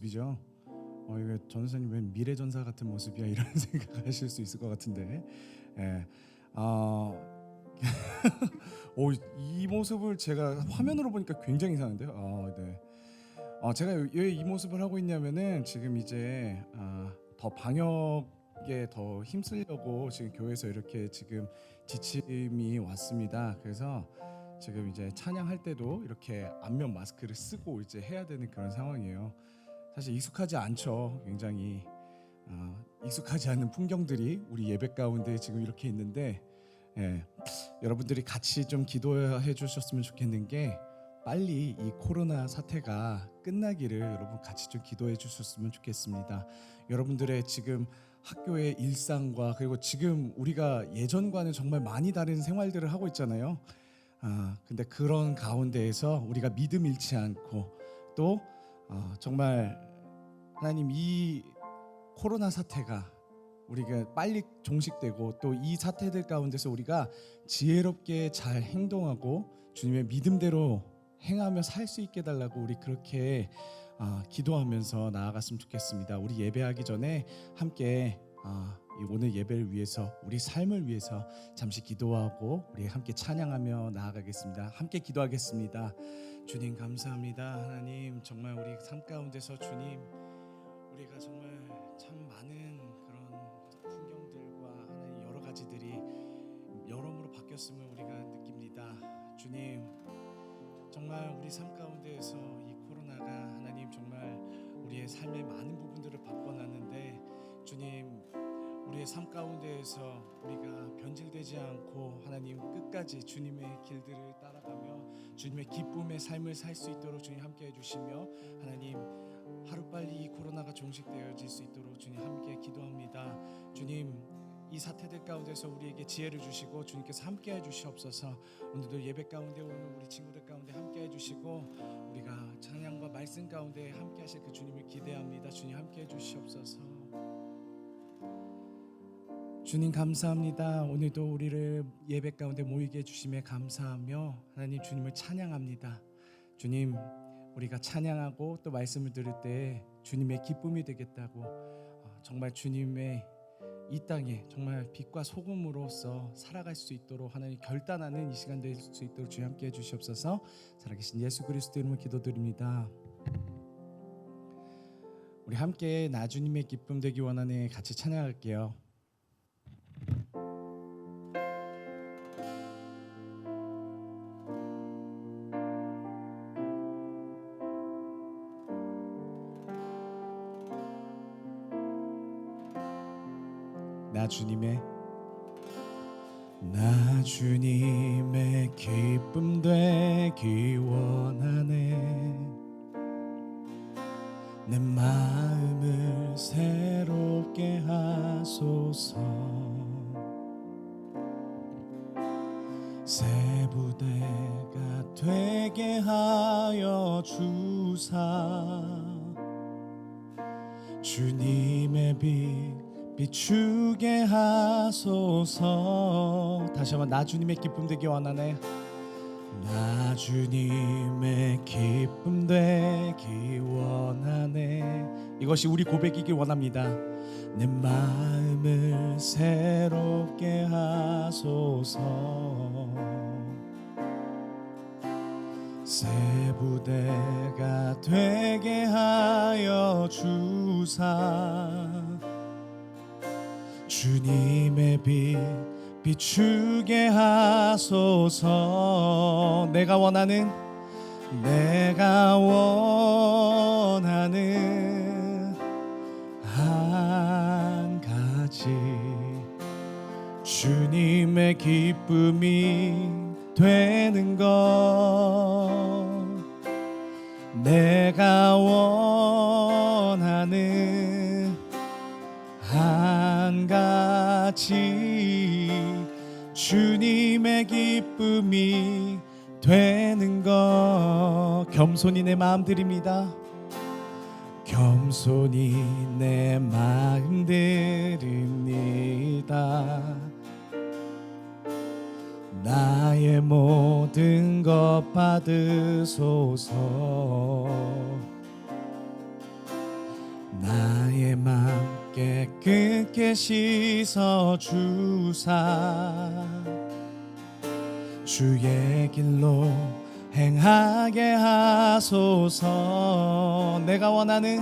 모습이죠. 이거 전사님 왜 미래 전사 같은 모습이야 이런 생각하실 수 있을 것 같은데, 예, 아, 이 모습을 제가 화면으로 보니까 굉장히 이상한데요. 네. 제가 왜 이 모습을 하고 있냐면은 지금 이제 더 방역에 더 힘쓰려고 지금 교회에서 이렇게 지금 지침이 왔습니다. 그래서 지금 이제 찬양할 때도 이렇게 안면 마스크를 쓰고 이제 해야 되는 그런 상황이에요. 사실 익숙하지 않죠. 굉장히 익숙하지 않은 풍경들이 우리 예배 가운데 지금 이렇게 있는데, 예, 여러분들이 같이 좀 기도해 주셨으면 좋겠는 게 빨리 이 코로나 사태가 끝나기를 여러분 같이 좀 기도해 주셨으면 좋겠습니다. 여러분들의 지금 학교의 일상과 그리고 지금 우리가 예전과는 정말 많이 다른 생활들을 하고 있잖아요. 근데 그런 가운데에서 우리가 믿음 잃지 않고 또 정말 하나님 이 코로나 사태가 우리가 빨리 종식되고 또 이 사태들 가운데서 우리가 지혜롭게 잘 행동하고 주님의 믿음대로 행하며 살 수 있게 달라고 우리 그렇게 기도하면서 나아갔으면 좋겠습니다. 우리 예배하기 전에 함께 이 오늘 예배를 위해서 우리 삶을 위해서 잠시 기도하고 우리 함께 찬양하며 나아가겠습니다. 함께 기도하겠습니다. 주님 감사합니다. 하나님 정말 우리 삶 가운데서 주님 우리가 정말 참 많은 그런 풍경들과 하나님 여러 가지들이 여러모로 바뀌었음을 우리가 느낍니다. 주님 정말 우리 삶 가운데에서 이 코로나가 하나님 정말 우리의 삶의 많은 부분들을 바꿔놨는데 주님 우리의 삶 가운데에서 우리가 변질되지 않고 하나님 끝까지 주님의 길들을 따라가며 주님의 기쁨의 삶을 살 수 있도록 주님 함께 해주시며 하나님 하루빨리 이 코로나가 종식되어질 수 있도록 주님 함께 기도합니다. 주님 이 사태들 가운데서 우리에게 지혜를 주시고 주님께서 함께 해주시옵소서. 오늘도 예배 가운데 오는 우리 친구들 가운데 함께 해주시고 우리가 찬양과 말씀 가운데 함께 하실 그 주님을 기대합니다. 주님 함께 해주시옵소서. 주님 감사합니다. 오늘도 우리를 예배 가운데 모이게 해주심에 감사하며 하나님 주님을 찬양합니다. 주님 우리가 찬양하고 또 말씀을 들을 때 주님의 기쁨이 되겠다고 정말 주님의 이 땅에 정말 빛과 소금으로서 살아갈 수 있도록 하나님 결단하는 이 시간 될 수 있도록 주님 함께 해주시옵소서. 살아계신 예수 그리스도 이름으로 기도드립니다. 우리 함께 나 주님의 기쁨 되기 원하네 같이 찬양할게요. 나 주님의 기쁨 되기 원하네. 내 마음을 새롭게 하소서. 새 부대가 되게 하여 주사 주님의 빛 비추게 하소서. 다시 한번 나 주님의 기쁨 되기 원하네. 나 주님의 기쁨 되기 원하네. 이것이 우리 고백이길 원합니다. 내 마음을 새롭게 하소서. 새 부대가 되게 하여 주사 주님의 빛 비추게 하소서. 내가 원하는 한 가지 주님의 기쁨이 되는 것. 내가 원하는 한 가지 주님의 기쁨이 되는 것. 겸손히 내 마음 드립니다. 겸손히 내 마음 드립니다. 나의 모든 것 받으소서. 나의 맘 깨끗게 씻어 주사 주의 길로 행하게 하소서. 내가 원하는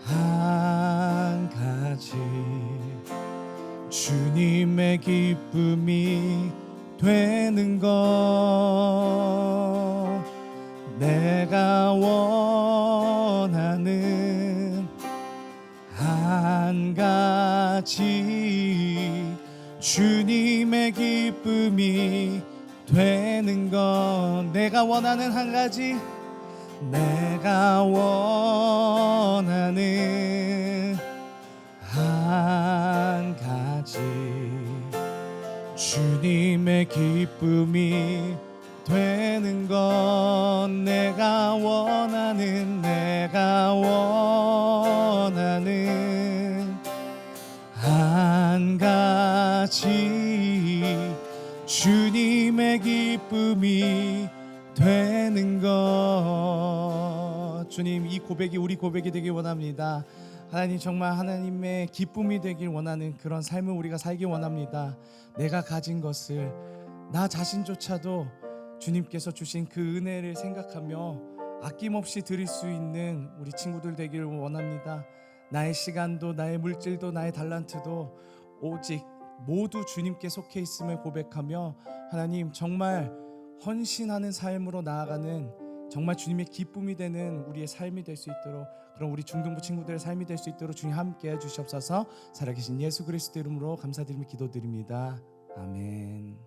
한 가지 주님의 기쁨이 되는 것. 내가 원하는 한 가지 주님의 기쁨이 되는 것. 내가 원하는 한 가지, 내가 원하는 한 가지 주님의 기쁨이 되는 것. 내가 원하는 한 가지 주님의 기쁨이 되는 것. 주님, 이 고백이 우리 고백이 되길 원합니다. 하나님, 정말 하나님의 기쁨이 되길 원하는 그런 삶을 우리가 살기 원합니다. 내가 가진 것을 나 자신조차도 주님께서 주신 그 은혜를 생각하며 아낌없이 드릴 수 있는 우리 친구들 되길 원합니다. 나의 시간도, 나의 물질도, 나의 달란트도 오직 모두 주님께 속해 있음을 고백하며 하나님, 정말 헌신하는 삶으로 나아가는 정말 주님의 기쁨이 되는 우리의 삶이 될 수 있도록, 그런 우리 중등부 친구들의 삶이 될 수 있도록 주님 함께 해주시옵소서. 살아계신 예수 그리스도 이름으로 감사드리며 기도드립니다. 아멘.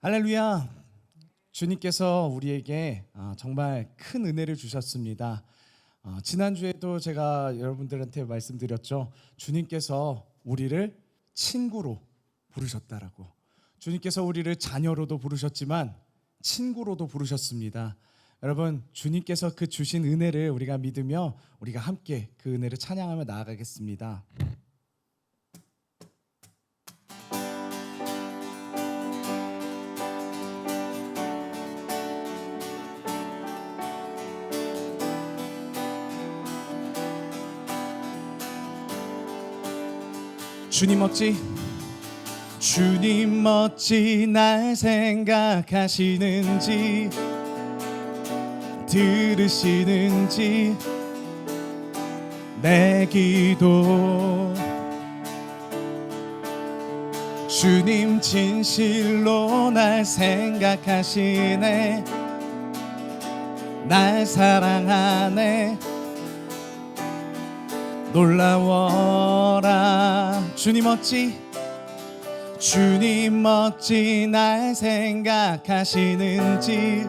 할렐루야. 주님께서 우리에게 정말 큰 은혜를 주셨습니다. 지난주에도 제가 여러분들한테 말씀드렸죠. 주님께서 우리를 친구로 부르셨다라고. 주님께서 우리를 자녀로도 부르셨지만 친구로도 부르셨습니다. 여러분, 주님께서 그 주신 은혜를 우리가 믿으며 우리가 함께 그 은혜를 찬양하며 나아가겠습니다. 주님 어찌 날 생각하시는지 들으시는지 내 기도. 주님 진실로 날 생각하시네, 날 사랑하네. 놀라워라. 주님 어찌 날 생각하시는지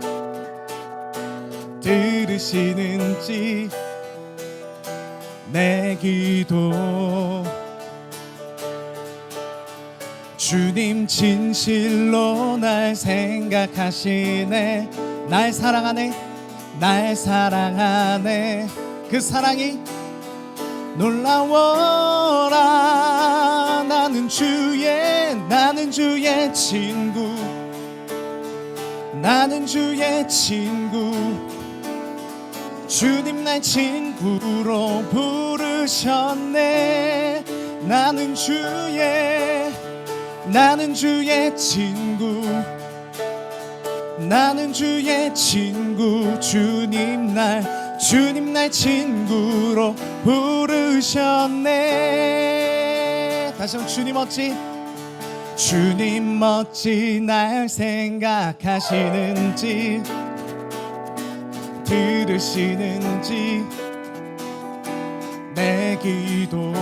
들으시는지 내 기도. 주님 진실로 날 생각하시네, 날 사랑하네. 그 사랑이 놀라워라. 나는 주의 친구, 나는 주의 친구. 주님 날 친구로 부르셨네. 나는 주의 친구, 나는 주의 친구. 주님 날 친구로 부르셨네. 다시 한번. 주님 어찌 날 생각하시는지 들으시는지 내 기도.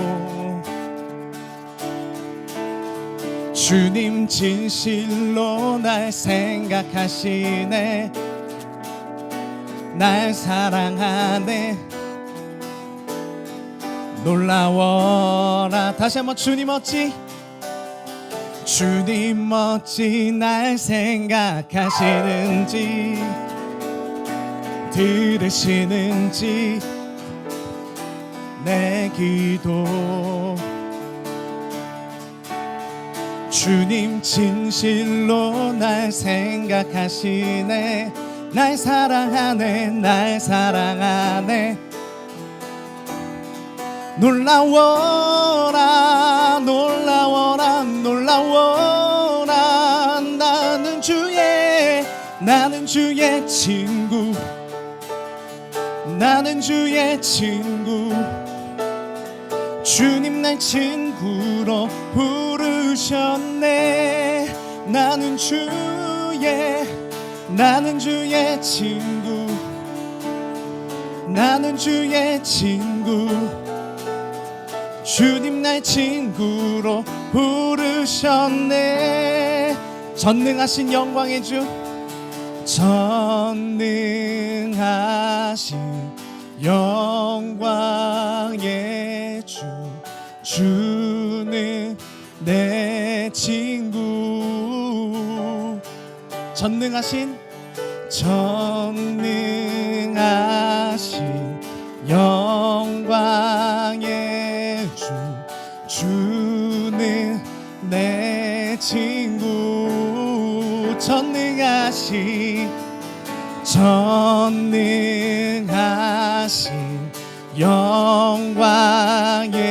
주님 진실로 날 생각하시네, 날 사랑하네. 놀라워라. 다시 한번. 주님 어찌 날 생각하시는지 들으시는지 내 기도. 주님 진실로 날 생각하시네. 날 사랑하네, 날 사랑하네. 놀라워라, 놀라워라, 놀라워라. 나는 주의 친구, 나는 주의 친구. 주님 날 친구로 부르셨네. 나는 주의 친구, 나는 주의 친구. 주님 날 친구로 부르셨네. 전능하신 영광의 주, 전능하신 영광의 주. 주는 내 친구. 전능하신 영광의 주. 주는 내 친구. 전능하신 영광의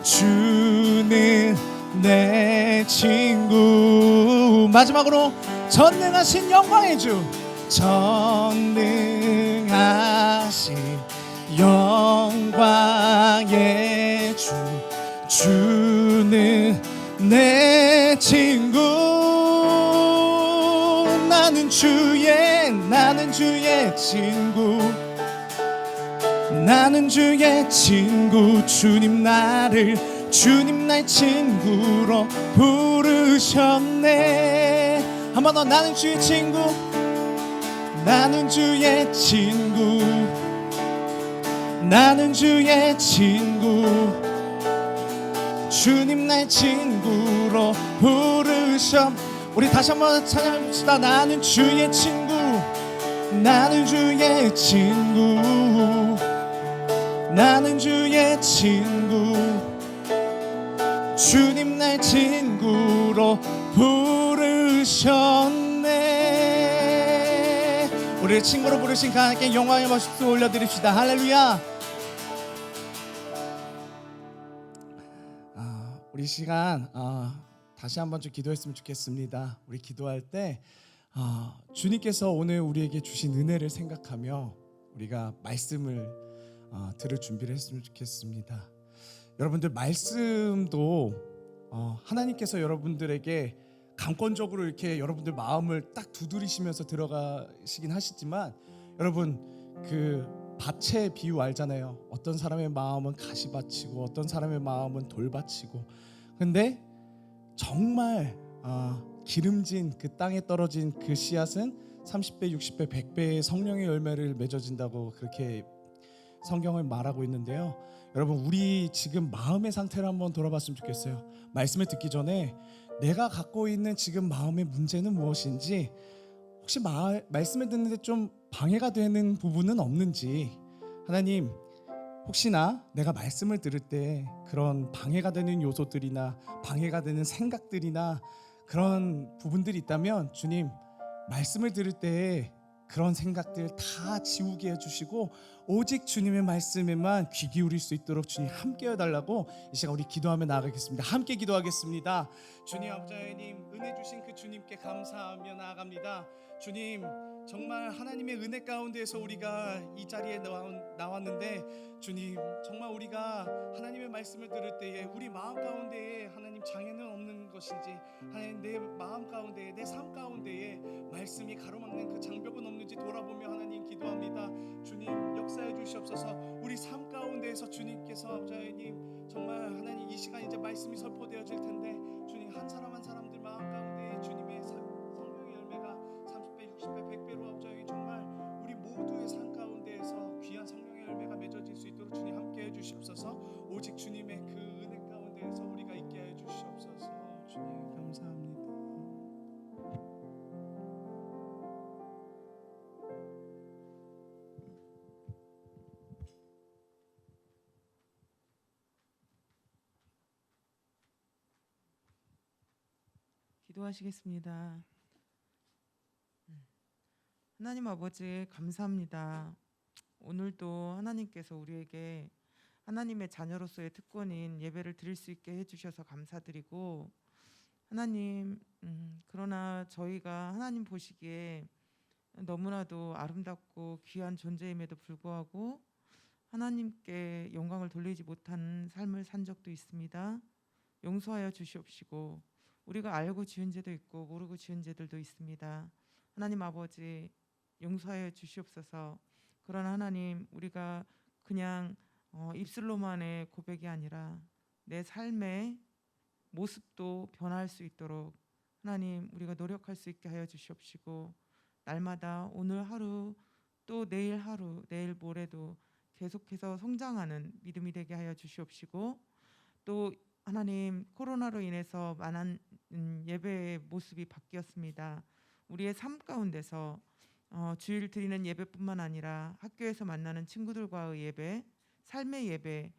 주는 내 친구. 마지막으로 전능하신 영광의 주, 전능하신 영광의 주. 주는 내 친구. 나는 주의 친구, 나는 주의 친구. 주님 날 친구로 부르셨네. 한 번 더. 나는 주의 친구, 나는 주의 친구, 나는 주의 친구. 주님 날 친구로 우리 다시 한번 찬양합시다. 나는 주의 친구, 나는 주의 친구, 나는 주의 친구. 주님 날 친구로 부르셨네. 우리를 친구로 부르신 하나님께 영광의 박수 올려드립시다. 할렐루야. 우리 시간 다시 한번 좀 기도했으면 좋겠습니다. 우리 기도할 때 주님께서 오늘 우리에게 주신 은혜를 생각하며 우리가 말씀을 들을 준비를 했으면 좋겠습니다. 여러분들, 말씀도 하나님께서 여러분들에게 감권적으로 이렇게 여러분들 마음을 딱 두드리시면서 들어가시긴 하시지만, 여러분 그 밭의 비유 알잖아요. 어떤 사람의 마음은 가시밭이고 어떤 사람의 마음은 돌밭이고. 근데 정말 기름진 그 땅에 떨어진 그 씨앗은 30배, 60배, 100배의 성령의 열매를 맺어진다고 그렇게 성경을 말하고 있는데요. 여러분, 우리 지금 마음의 상태를 한번 돌아봤으면 좋겠어요. 말씀을 듣기 전에 내가 갖고 있는 지금 마음의 문제는 무엇인지, 혹시 말씀을 듣는데 좀 방해가 되는 부분은 없는지, 하나님 혹시나 내가 말씀을 들을 때 그런 방해가 되는 요소들이나 방해가 되는 생각들이나 그런 부분들이 있다면 주님, 말씀을 들을 때 그런 생각들 다 지우게 해주시고 오직 주님의 말씀에만 귀 기울일 수 있도록 주님 함께 해달라고 이 시간 우리 기도하며 나아가겠습니다. 함께 기도하겠습니다. 주님, 아버지 하나님, 은혜 주신 그 주님께 감사하며 나아갑니다. 주님, 정말 하나님의 은혜 가운데에서 우리가 이 자리에 나왔는데, 주님 정말 우리가 하나님의 말씀을 들을 때에 우리 마음 가운데에 하나님 장애는 없는 것인지, 하나님 내 마음 가운데에, 내 삶 가운데에 말씀이 가로막는 그 장벽은 없는지 돌아보며 하나님 기도합니다. 주님 역사해 주시옵소서. 우리 삶 가운데에서 주님께서 아버지 하나님 정말 하나님 이 시간 이제 말씀이 선포되어질 텐데, 주님 한 사람 한 사람들 마음 가운데에 주님의 성령의 열매가 30배, 60배, 100배로 아버지 하나님 정말 우리 모두의 삶 가운데에서 귀한 성령의 열매가 맺어질 수 있도록 주님 함께 해 주시옵소서. 오직 주님의 그 은혜 가운데에서 우리가 있게 해 주시옵소서. 주님 감사합니다. 기도하시겠습니다. 하나님 아버지 감사합니다. 오늘도 하나님께서 우리에게 하나님의 자녀로서의 특권인 예배를 드릴 수 있게 해주셔서 감사드리고 하나님 그러나 저희가 하나님 보시기에 너무나도 아름답고 귀한 존재임에도 불구하고 하나님께 영광을 돌리지 못한 삶을 산 적도 있습니다. 용서하여 주시옵시고 우리가 알고 지은 죄도 있고 모르고 지은 죄들도 있습니다. 하나님 아버지 용서하여 주시옵소서. 그러나 하나님 우리가 그냥 입술로만의 고백이 아니라 내 삶의 모습도 변할 수 있도록 하나님 우리가 노력할 수 있게 하여 주시옵시고 날마다 오늘 하루 또 내일 하루 내일 모레도 계속해서 성장하는 믿음이 되게 하여 주시옵시고 또 하나님 코로나로 인해서 많은 예배의 모습이 바뀌었습니다. 우리의 삶 가운데서 주일 드리는 예배뿐만 아니라 학교에서 만나는 친구들과의 예배, 삶의 예배,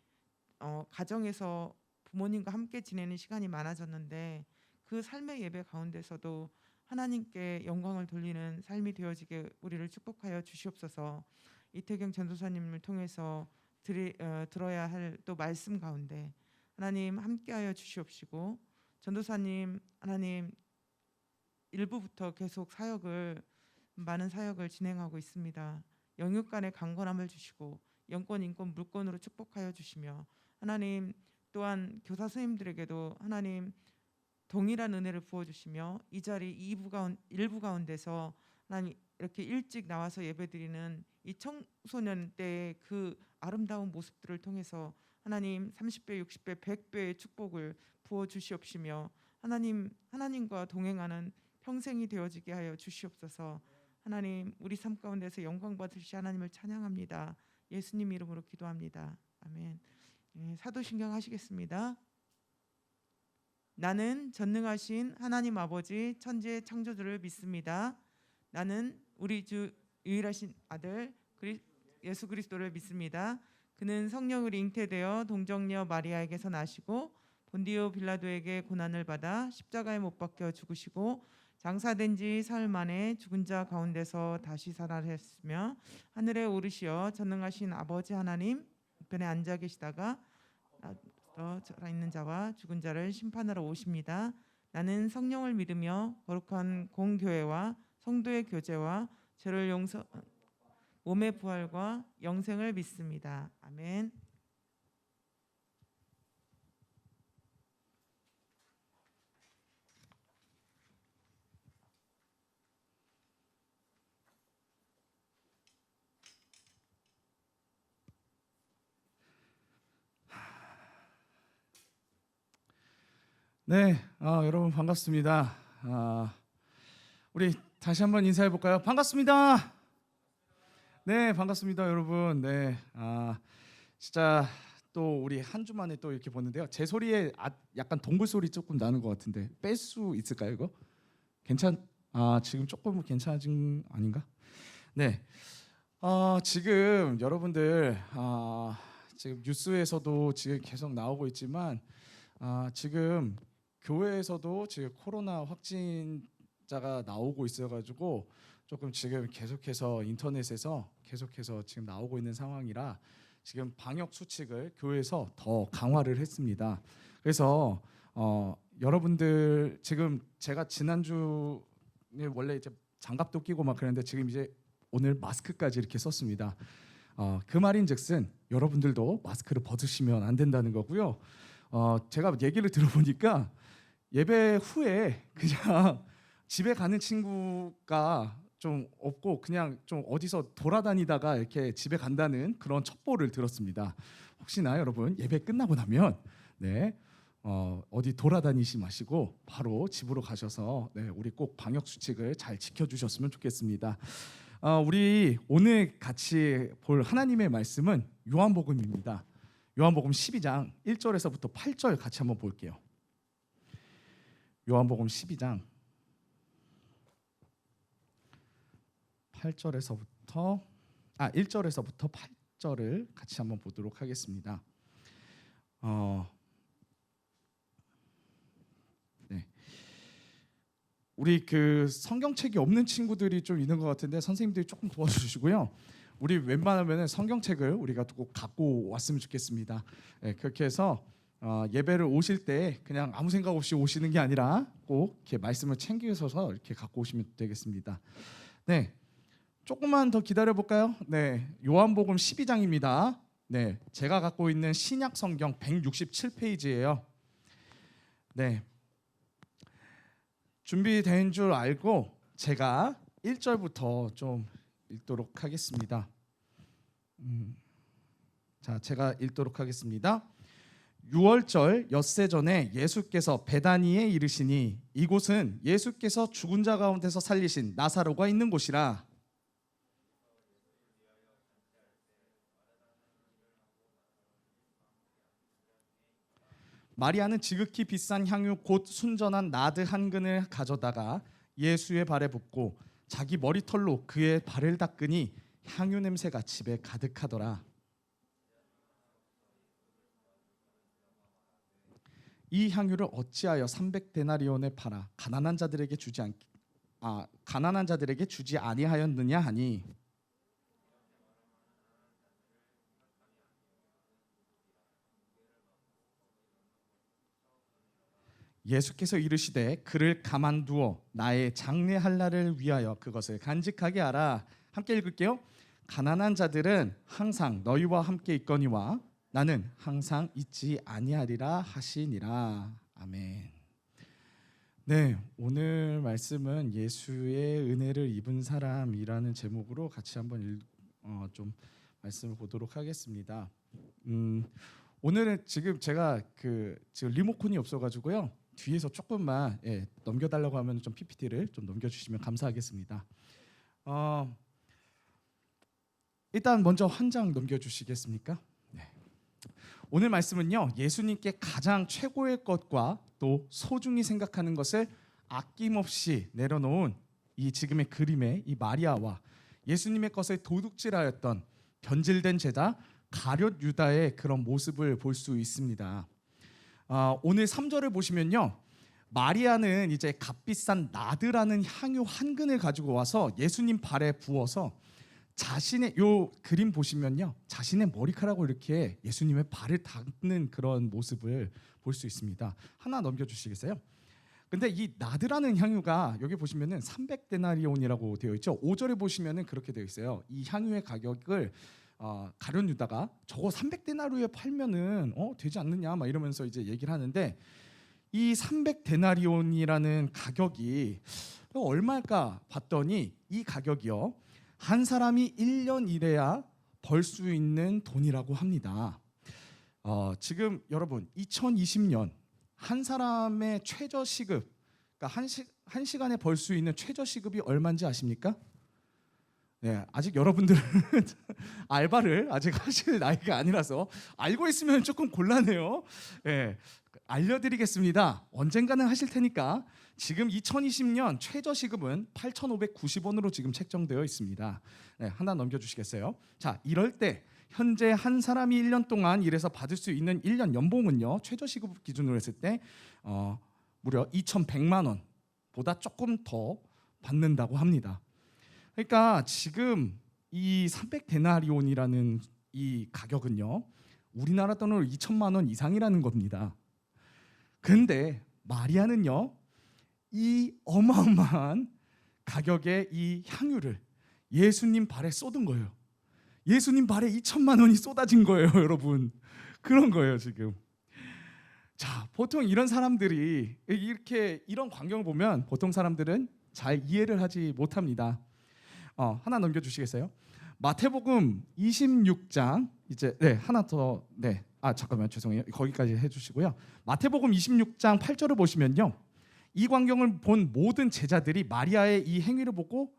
가정에서 부모님과 함께 지내는 시간이 많아졌는데 그 삶의 예배 가운데서도 하나님께 영광을 돌리는 삶이 되어지게 우리를 축복하여 주시옵소서. 이태경 전도사님을 통해서 들어야 할 또 말씀 가운데 하나님 함께하여 주시옵시고 전도사님 하나님 일부부터 계속 많은 사역을 진행하고 있습니다. 영육 간의 강건함을 주시고 영권 인권 물권으로 축복하여 주시며 하나님 또한 교사 선생님들에게도 하나님 동일한 은혜를 부어 주시며 이 자리 일부 가운데서 하나님 이렇게 일찍 나와서 예배드리는 이 청소년 때의 그 아름다운 모습들을 통해서 하나님 30배, 60배, 100배의 축복을 부어 주시옵시며 하나님과 동행하는 평생이 되어지게 하여 주시옵소서. 하나님 우리 삶 가운데서 영광 받으시 하나님을 찬양합니다. 예수님 이름으로 기도합니다. 아멘. 사도신경 하시겠습니다. 나는 전능하신 하나님 아버지 천지의 창조주를 믿습니다. 나는 우리 주 유일하신 아들 예수 그리스도를 믿습니다. 그는 성령으로 잉태되어 동정녀 마리아에게서 나시고 본디오 빌라도에게 고난을 받아 십자가에 못 박혀 죽으시고 장사된 지 사흘 만에 죽은 자 가운데서 다시 살아났으며 하늘에 오르시어 전능하신 아버지 하나님 우편에 앉아 계시다가 살아있는 자와 죽은 자를 심판하러 오십니다. 나는 성령을 믿으며 거룩한 공교회와 성도의 교제와 죄를 용서 몸의 부활과 영생을 믿습니다. 아멘. 네, 여러분 반갑습니다. 우리 다시 한번 인사해 볼까요? 반갑습니다. 네, 반갑습니다, 여러분. 네, 진짜 또 우리 한 주 만에 또 이렇게 보는데요. 제 소리에 약간 동굴 소리 조금 나는 것 같은데 뺄 수 있을까요, 이거? 지금 조금 괜찮아진 아닌가? 네, 지금 여러분들 지금 뉴스에서도 지금 계속 나오고 있지만 지금 교회에서도 지금 코로나 확진자가 나오고 있어가지고 조금 지금 계속해서 인터넷에서 계속해서 지금 나오고 있는 상황이라 지금 방역 수칙을 교회에서 더 강화를 했습니다. 그래서 여러분들 지금 제가 지난주에 원래 이제 장갑도 끼고 막 그랬는데 지금 이제 오늘 마스크까지 이렇게 썼습니다. 그 말인즉슨 여러분들도 마스크를 벗으시면 안 된다는 거고요. 제가 얘기를 들어보니까 예배 후에 그냥 집에 가는 친구가 좀 없고 그냥 좀 어디서 돌아다니다가 이렇게 집에 간다는 그런 첩보를 들었습니다. 혹시나 여러분 예배 끝나고 나면 어디 돌아다니지 마시고 바로 집으로 가셔서 우리 꼭 방역 수칙을 잘 지켜주셨으면 좋겠습니다. 우리 오늘 같이 볼 하나님의 말씀은 요한복음입니다. 요한복음 12장 1절에서부터 8절 같이 한번 볼게요. 요한복음 12장 1절에서부터 8절을 같이 한번 보도록 하겠습니다. 네. 우리 그 성경책이 없는 친구들이 좀 있는 것 같은데 선생님들이 조금 도와주시고요. 우리 웬만하면은 성경책을 우리가 꼭 갖고 왔으면 좋겠습니다. 네, 그렇게 해서 예배를 오실 때 그냥 아무 생각 없이 오시는 게 아니라 꼭 이렇게 말씀을 챙기셔서 이렇게 갖고 오시면 되겠습니다. 네, 조금만 더 기다려 볼까요? 네, 요한복음 12장입니다. 네, 제가 갖고 있는 신약 성경 167페이지예요. 네, 준비된 줄 알고 제가 1절부터 좀 읽도록 하겠습니다. 자, 제가 읽도록 하겠습니다. 6월절 엿새 전에 예수께서 베다니에 이르시니 이곳은 예수께서 죽은 자 가운데서 살리신 나사로가 있는 곳이라. 마리아는 지극히 비싼 향유 곧 순전한 나드 한 근을 가져다가 예수의 발에 붓고 자기 머리털로 그의 발을 닦으니 향유 냄새가 집에 가득하더라. 이 향유를 어찌하여 300데나리온에 팔아 가난한 자들에게 주지 아니하였느냐 하니, 예수께서 이르시되 그를 가만두어 나의 장례할 날을 위하여 그것을 간직하게 하라. 함께 읽을게요. 가난한 자들은 항상 너희와 함께 있거니와 나는 항상 있지 아니하리라 하시니라. 아멘. 네, 오늘 말씀은 예수의 은혜를 입은 사람이라는 제목으로 같이 한번 좀 말씀을 보도록 하겠습니다. 오늘은 지금 제가 지금 리모컨이 없어가지고요. 뒤에서 조금만 넘겨달라고 하면 좀 PPT를 좀 넘겨주시면 감사하겠습니다. 일단 먼저 한 장 넘겨주시겠습니까? 네. 오늘 말씀은요, 예수님께 가장 최고의 것과 또 소중히 생각하는 것을 아낌없이 내려놓은 이 지금의 그림의 이 마리아와 예수님의 것을 도둑질하였던 변질된 제자 가룟 유다의 그런 모습을 볼 수 있습니다. 오늘 3절을 보시면요, 마리아는 이제 값비싼 나드라는 향유 한 근을 가지고 와서 예수님 발에 부어서 자신의 요 그림 보시면요, 자신의 머리카락으로 이렇게 예수님의 발을 닦는 그런 모습을 볼 수 있습니다. 하나 넘겨주시겠어요? 근데 이 나드라는 향유가 여기 보시면은 300데나리온이라고 되어 있죠. 5절에 보시면은 그렇게 되어 있어요. 이 향유의 가격을 가룟 유다가 저거 300데나리온에 팔면은 되지 않느냐 막 이러면서 이제 얘기를 하는데, 이 300데나리온이라는 가격이 얼마일까 봤더니 이 가격이요, 한 사람이 1년 일해야 벌 수 있는 돈이라고 합니다. 지금 여러분 2020년 한 사람의 최저 시급, 그러니까 한 시간에 벌 수 있는 최저 시급이 얼마인지 아십니까? 네, 아직 여러분들은 알바를 아직 하실 나이가 아니라서 알고 있으면 조금 곤란해요. 네, 알려드리겠습니다. 언젠가는 하실 테니까. 지금 2020년 최저 시급은 8,590원으로 지금 책정되어 있습니다. 네, 하나 넘겨주시겠어요? 자, 이럴 때 현재 한 사람이 1년 동안 일해서 받을 수 있는 1년 연봉은요, 최저 시급 기준으로 했을 때 무려 2,100만 원보다 조금 더 받는다고 합니다. 그러니까 지금 이 300데나리온이라는 이 가격은요, 우리나라 돈으로 2천만 원 이상이라는 겁니다. 근데 마리아는요, 이 어마어마한 가격의 이 향유를 예수님 발에 쏟은 거예요. 예수님 발에 2천만 원이 쏟아진 거예요, 여러분. 그런 거예요, 지금. 자, 보통 이런 사람들이 이런 광경을 보면 보통 사람들은 잘 이해를 하지 못합니다. 하나 넘겨주시겠어요? 마태복음 26장 이제 하나 더 잠깐만 죄송해요. 거기까지 해주시고요. 마태복음 26장 8절을 보시면요, 이 광경을 본 모든 제자들이 마리아의 이 행위를 보고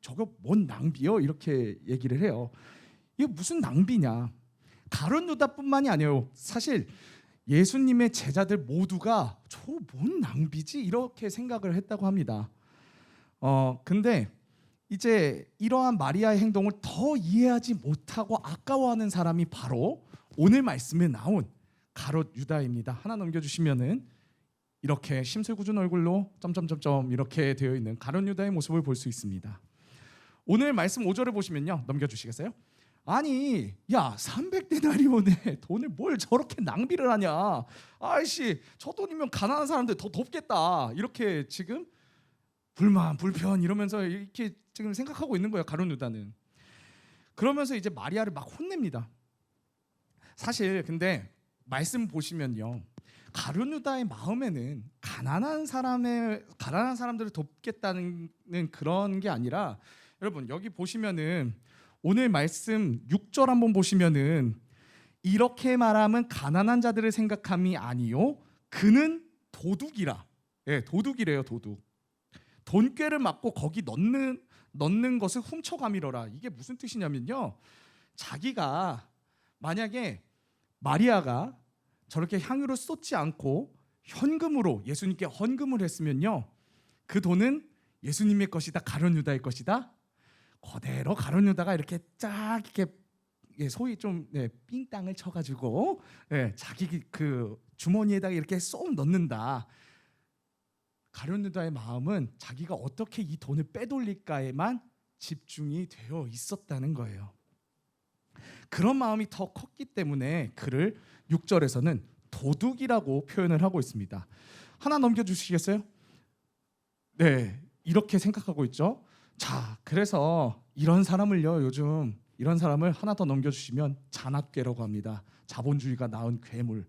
저거 뭔 낭비요? 이렇게 얘기를 해요. 이게 무슨 낭비냐? 가룟 유다뿐만이 아니에요. 사실 예수님의 제자들 모두가 저 뭔 낭비지? 이렇게 생각을 했다고 합니다. 근데 이제 이러한 마리아의 행동을 더 이해하지 못하고 아까워하는 사람이 바로 오늘 말씀에 나온 가룟 유다입니다. 하나 넘겨주시면은 이렇게 심술궂은 얼굴로 점점점점 이렇게 되어 있는 가룟 유다의 모습을 볼 수 있습니다. 오늘 말씀 5절을 보시면요, 넘겨주시겠어요? 아니, 야, 300데나리온에 돈을 뭘 저렇게 낭비를 하냐? 아이씨, 저 돈이면 가난한 사람들 더 돕겠다. 이렇게 지금 불만, 불편 이러면서 이렇게 지금 생각하고 있는 거예요, 가룟 유다는. 그러면서 이제 마리아를 막 혼냅니다. 사실 근데 말씀 보시면요, 가룟 유다의 마음에는 가난한 사람들을 돕겠다는 그런 게 아니라, 여러분 여기 보시면은 오늘 말씀 6절 한번 보시면은 이렇게 말하면 가난한 자들을 생각함이 아니요 그는 도둑이라. 예, 도둑이래요, 도둑. 돈꾀를 맞고 거기 넣는 것을 훔쳐가미러라. 이게 무슨 뜻이냐면요, 자기가 만약에 마리아가 저렇게 향유를 쏟지 않고 현금으로 예수님께 헌금을 했으면요, 그 돈은 예수님의 것이다, 가룟 유다의 것이다. 그대로 가룟 유다가 이렇게 쫙 이렇게 소위 좀 삥땅을 쳐가지고 자기 그 주머니에다가 이렇게 쏙 넣는다. 가룟 유다의 마음은 자기가 어떻게 이 돈을 빼돌릴까에만 집중이 되어 있었다는 거예요. 그런 마음이 더 컸기 때문에 그를 6절에서는 도둑이라고 표현을 하고 있습니다. 하나 넘겨주시겠어요? 네, 이렇게 생각하고 있죠. 자, 그래서 이런 사람을요, 요즘 이런 사람을 하나 더 넘겨주시면 잔압괴라고 합니다. 자본주의가 낳은 괴물.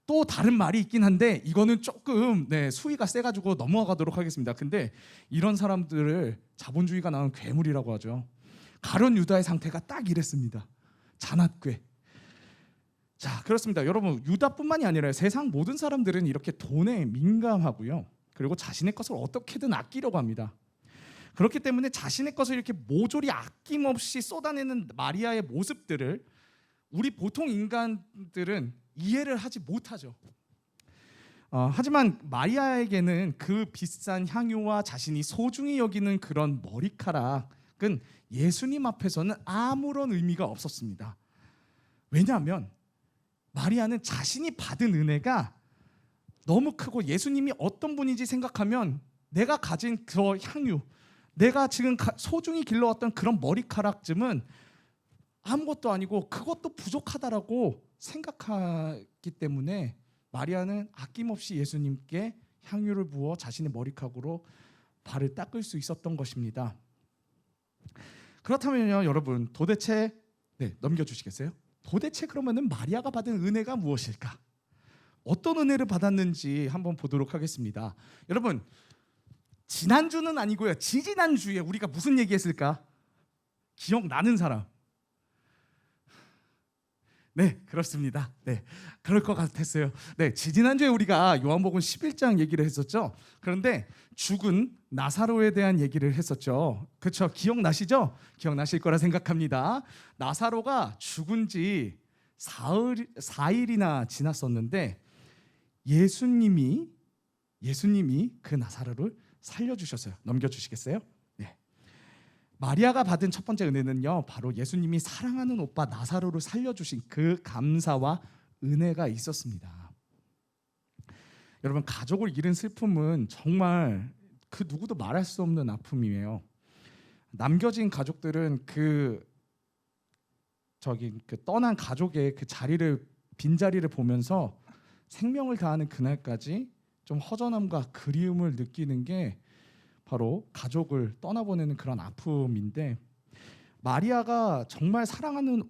또 다른 말이 있긴 한데 이거는 조금 수위가 세가지고 넘어가도록 하겠습니다. 근데 이런 사람들을 자본주의가 낳은 괴물이라고 하죠. 가룟 유다의 상태가 딱 이랬습니다. 잔압괴. 자, 그렇습니다. 여러분, 유다뿐만이 아니라 세상 모든 사람들은 이렇게 돈에 민감하고요, 그리고 자신의 것을 어떻게든 아끼려고 합니다. 그렇기 때문에 자신의 것을 이렇게 모조리 아낌없이 쏟아내는 마리아의 모습들을 우리 보통 인간들은 이해를 하지 못하죠. 하지만 마리아에게는 그 비싼 향유와 자신이 소중히 여기는 그런 머리카락은 예수님 앞에서는 아무런 의미가 없었습니다. 왜냐하면 마리아는 자신이 받은 은혜가 너무 크고 예수님이 어떤 분인지 생각하면 내가 가진 그 향유, 내가 지금 소중히 길러왔던 그런 머리카락쯤은 아무것도 아니고 그것도 부족하다라고 생각하기 때문에 마리아는 아낌없이 예수님께 향유를 부어 자신의 머리카락으로 발을 닦을 수 있었던 것입니다. 그렇다면요, 여러분, 도대체 넘겨주시겠어요? 도대체 그러면은 마리아가 받은 은혜가 무엇일까? 어떤 은혜를 받았는지 한번 보도록 하겠습니다. 여러분, 지난주는 아니고요, 지지난주에 우리가 무슨 얘기했을까? 기억나는 사람? 네, 그렇습니다. 네, 그럴 것 같았어요. 네, 지난주에 우리가 요한복음 11장 얘기를 했었죠. 그런데 죽은 나사로에 대한 얘기를 했었죠. 그렇죠? 기억나시죠? 기억나실 거라 생각합니다. 나사로가 죽은 지 4일이나 지났었는데 예수님이 그 나사로를 살려주셨어요. 넘겨주시겠어요? 네. 마리아가 받은 첫 번째 은혜는요, 바로 예수님이 사랑하는 오빠 나사로를 살려주신 그 감사와 은혜가 있었습니다. 여러분, 가족을 잃은 슬픔은 정말 그 누구도 말할 수 없는 아픔이에요. 남겨진 가족들은 그 떠난 가족의 그 빈자리를 보면서 생명을 다하는 그날까지 좀 허전함과 그리움을 느끼는 게 바로 가족을 떠나보내는 그런 아픔인데, 마리아가 정말 사랑하는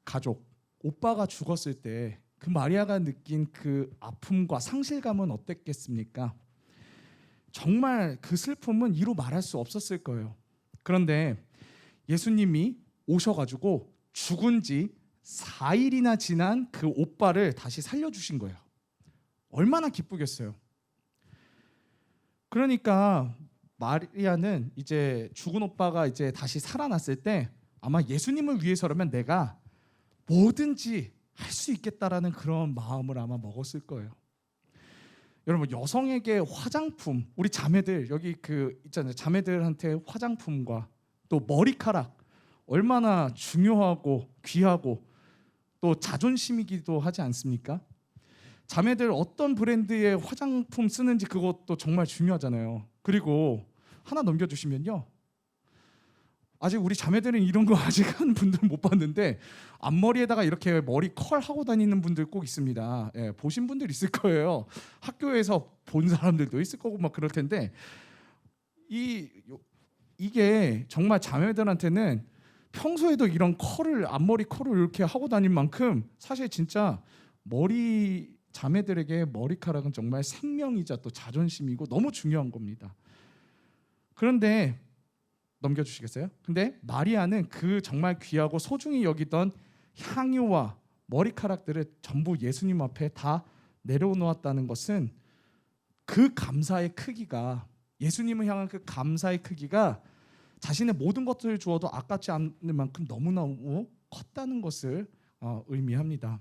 가족, 오빠가 죽었을 때 그 마리아가 느낀 그 아픔과 상실감은 어땠겠습니까? 정말 그 슬픔은 이루 말할 수 없었을 거예요. 그런데 예수님이 오셔가지고 죽은 지 4일이나 지난 그 오빠를 다시 살려주신 거예요. 얼마나 기쁘겠어요. 그러니까 마리아는 이제 죽은 오빠가 이제 다시 살아났을 때 아마 예수님을 위해서라면 내가 뭐든지 할 수 있겠다라는 그런 마음을 아마 먹었을 거예요. 여러분, 여성에게 화장품, 우리 자매들 여기 있잖아요. 자매들한테 화장품과 또 머리카락 얼마나 중요하고 귀하고 또 자존심이기도 하지 않습니까? 자매들 어떤 브랜드의 화장품 쓰는지 그것도 정말 중요하잖아요. 그리고 하나 넘겨주시면요. 아직 우리 자매들은 이런 거 아직 하는 분들 못 봤는데 앞머리에다가 이렇게 머리 컬 하고 다니는 분들 꼭 있습니다. 예, 보신 분들 있을 거예요. 학교에서 본 사람들도 있을 거고 막 그럴 텐데 이게 정말 자매들한테는 평소에도 이런 컬을 앞머리 컬을 이렇게 하고 다닐 만큼 사실 진짜 자매들에게 머리카락은 정말 생명이자 또 자존심이고 너무 중요한 겁니다. 그런데 넘겨주시겠어요? 근데 마리아는 그 정말 귀하고 소중히 여기던 향유와 머리카락들을 전부 예수님 앞에 다 내려놓았다는 것은 그 감사의 크기가, 예수님을 향한 그 감사의 크기가 자신의 모든 것들을 주어도 아깝지 않을 만큼 너무너무 컸다는 것을 의미합니다.